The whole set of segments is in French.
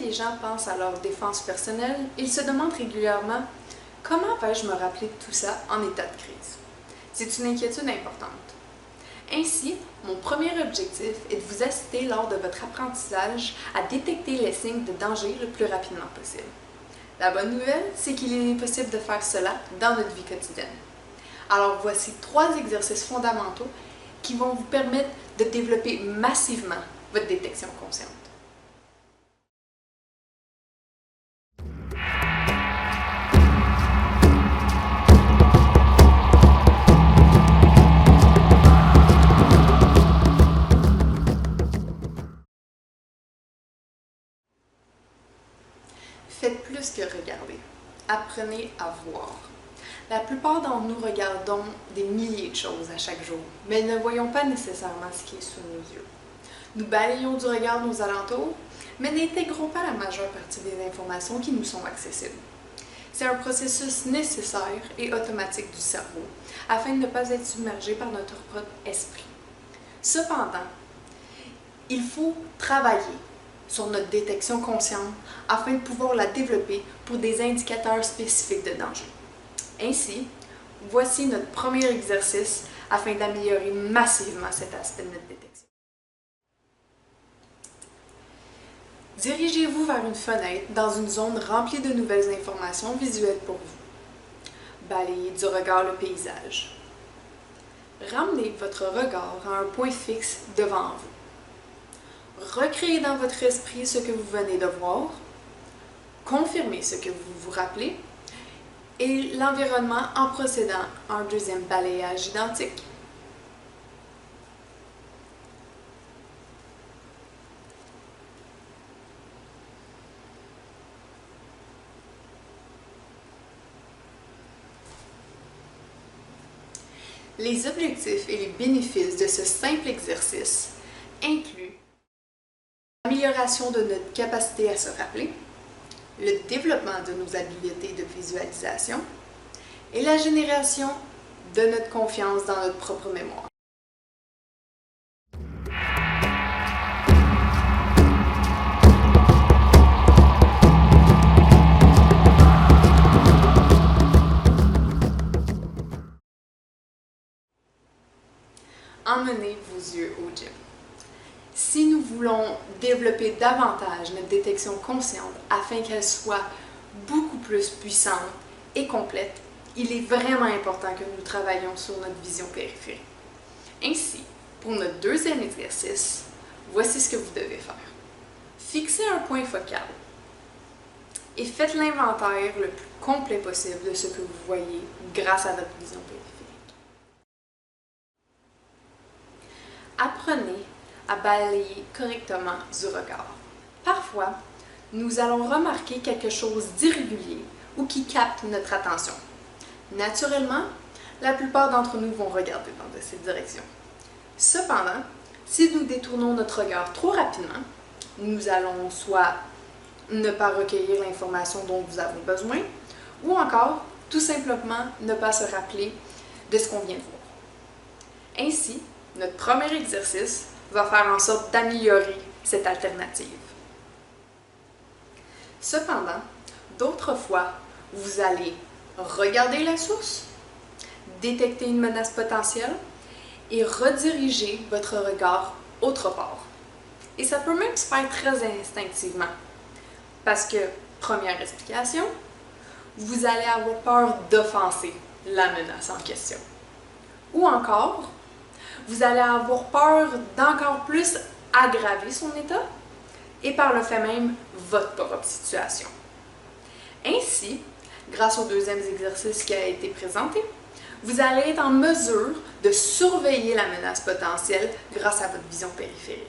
les gens pensent à leur défense personnelle, ils se demandent régulièrement « Comment vais-je me rappeler de tout ça en état de crise? » C'est une inquiétude importante. Ainsi, mon premier objectif est de vous assister lors de votre apprentissage à détecter les signes de danger le plus rapidement possible. La bonne nouvelle, c'est qu'il est possible de faire cela dans notre vie quotidienne. Alors voici 3 exercices fondamentaux qui vont vous permettre de développer massivement votre détection consciente. Faites plus que regarder. Apprenez à voir. La plupart d'entre nous regardons des milliers de choses à chaque jour, mais ne voyons pas nécessairement ce qui est sous nos yeux. Nous balayons du regard nos alentours, mais n'intégrons pas la majeure partie des informations qui nous sont accessibles. C'est un processus nécessaire et automatique du cerveau, afin de ne pas être submergé par notre propre esprit. Cependant, il faut travailler sur notre détection consciente afin de pouvoir la développer pour des indicateurs spécifiques de danger. Ainsi, voici notre premier exercice afin d'améliorer massivement cet aspect de notre détection. Dirigez-vous vers une fenêtre dans une zone remplie de nouvelles informations visuelles pour vous. Balayez du regard le paysage. Ramenez votre regard à un point fixe devant vous. Recréez dans votre esprit ce que vous venez de voir, confirmez ce que vous vous rappelez et l'environnement en procédant à un deuxième balayage identique. Les objectifs et les bénéfices de ce simple exercice incluent l'amélioration de notre capacité à se rappeler, le développement de nos habiletés de visualisation et la génération de notre confiance dans notre propre mémoire. Emmenez vos yeux au gym. Si nous voulons développer davantage notre détection consciente afin qu'elle soit beaucoup plus puissante et complète, il est vraiment important que nous travaillions sur notre vision périphérique. Ainsi, pour notre deuxième exercice, voici ce que vous devez faire. Fixez un point focal et faites l'inventaire le plus complet possible de ce que vous voyez grâce à votre vision périphérique. Apprenez à balayer correctement du regard. Parfois, nous allons remarquer quelque chose d'irrégulier ou qui capte notre attention. Naturellement, la plupart d'entre nous vont regarder dans cette direction. Cependant, si nous détournons notre regard trop rapidement, nous allons soit ne pas recueillir l'information dont nous avons besoin, ou encore tout simplement ne pas se rappeler de ce qu'on vient de voir. Ainsi, notre premier exercice va faire en sorte d'améliorer cette alternative. Cependant, d'autres fois, vous allez regarder la source, détecter une menace potentielle et rediriger votre regard autre part. Et ça peut même se faire très instinctivement. Parce que, première explication, vous allez avoir peur d'offenser la menace en question. Ou encore, vous allez avoir peur d'encore plus aggraver son état et par le fait même votre propre situation. Ainsi, grâce au deuxième exercice qui a été présenté, vous allez être en mesure de surveiller la menace potentielle grâce à votre vision périphérique.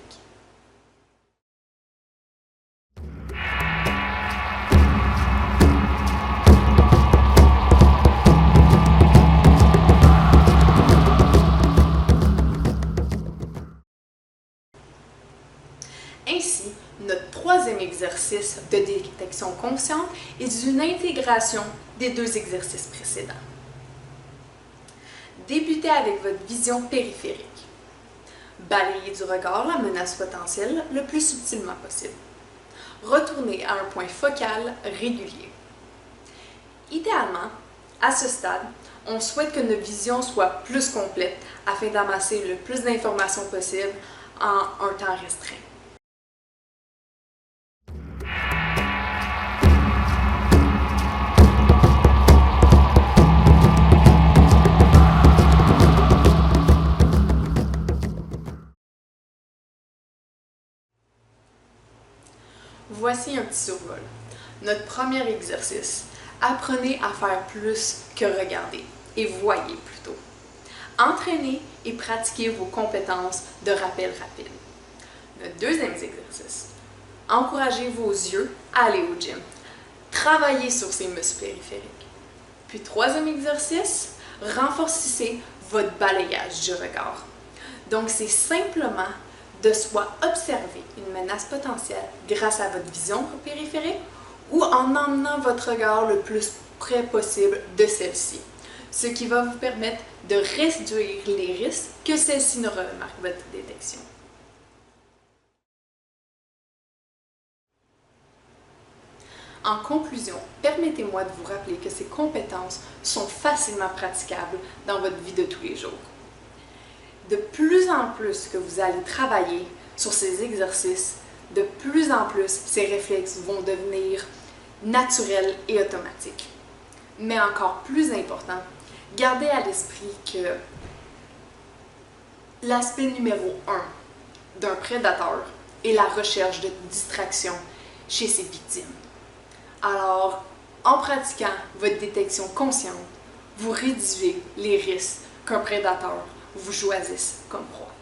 Ainsi, notre troisième exercice de détection consciente est une intégration des 2 exercices précédents. Débutez avec votre vision périphérique. Balayez du regard la menace potentielle le plus subtilement possible. retournez à un point focal régulier. Idéalement, à ce stade, on souhaite que notre vision soit plus complète afin d'amasser le plus d'informations possible en un temps restreint. Voici un petit survol. Notre premier exercice. Apprenez à faire plus que regarder et voyez plutôt. Entraînez et pratiquez vos compétences de rappel rapide. Notre deuxième exercice. Encouragez vos yeux à aller au gym. Travaillez sur ces muscles périphériques. Puis troisième exercice, renforcez votre balayage du regard. Donc c'est simplement de soit observer une menace potentielle grâce à votre vision périphérique ou en emmenant votre regard le plus près possible de celle-ci, ce qui va vous permettre de réduire les risques que celle-ci ne remarque votre détection. En conclusion, permettez-moi de vous rappeler que ces compétences sont facilement praticables dans votre vie de tous les jours. De plus en plus que vous allez travailler sur ces exercices, de plus en plus ces réflexes vont devenir naturels et automatiques. Mais encore plus important, gardez à l'esprit que l'aspect numéro 1 d'un prédateur est la recherche de distraction chez ses victimes. Alors, en pratiquant votre détection consciente, vous réduisez les risques qu'un prédateur vous choisisse comme proie.